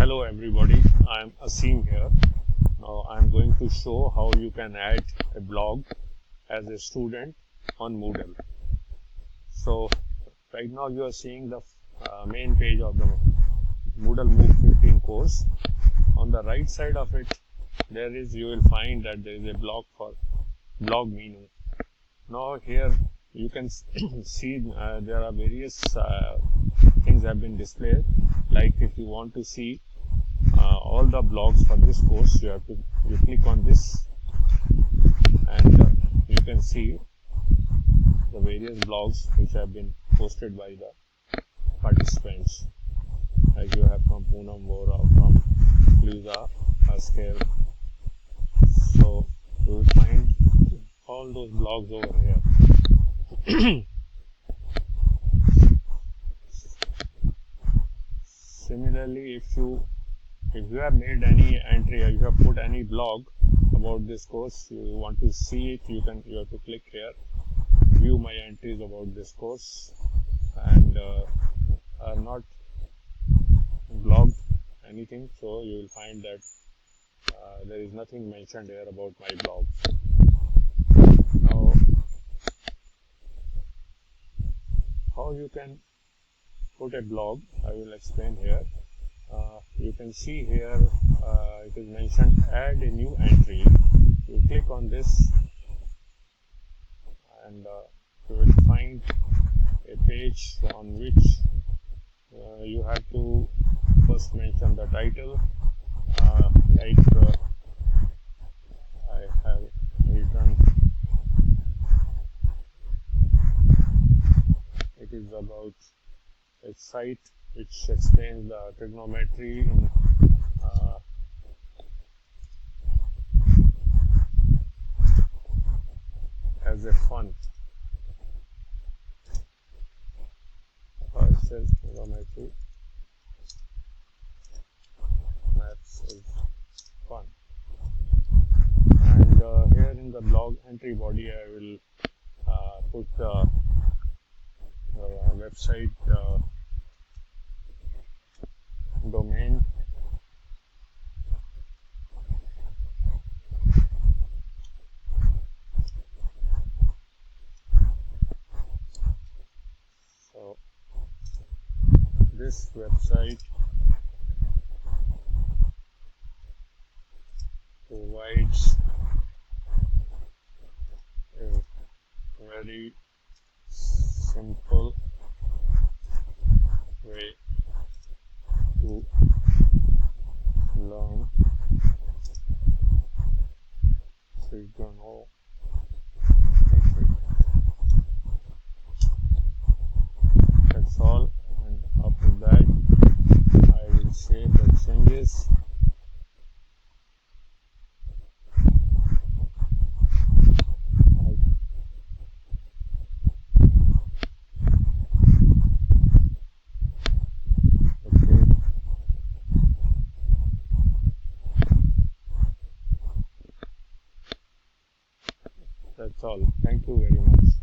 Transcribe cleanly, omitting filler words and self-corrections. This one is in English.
Hello everybody, I am Asim here. Now I am going to show how you can add a blog as a student on Moodle. So right now you are seeing the main page of the Moodle MOOC 15 course. On the right side of it, you will find that there is a block for blog menu. Now here you can see there are various things have been displayed. Like if you want to see all the blogs for this course, you click on this, and you can see the various blogs which have been posted by the participants. Like you have from Poonam Vora, from Lisa Asker. So you will find all those blogs over here. Similarly, if you have made any entry or you have put any blog about this course, you want to see it, you have to click here, view my entries about this course, and I have not blogged anything, so you will find that there is nothing mentioned here about my blog. Now, how you can put a blog, I will explain here. You can see here it is mentioned add a new entry. You click on this and you will find a page on which you have to first mention the title, like I have written it is about a site which explains the trigonometry in as a fun. It says trigonometry maths is fun, and here in the blog entry body I will put the website domain, so this website provides a very simple way to learn trigonometry. That's all, and after that I will save the changes. That's all. Thank you very much.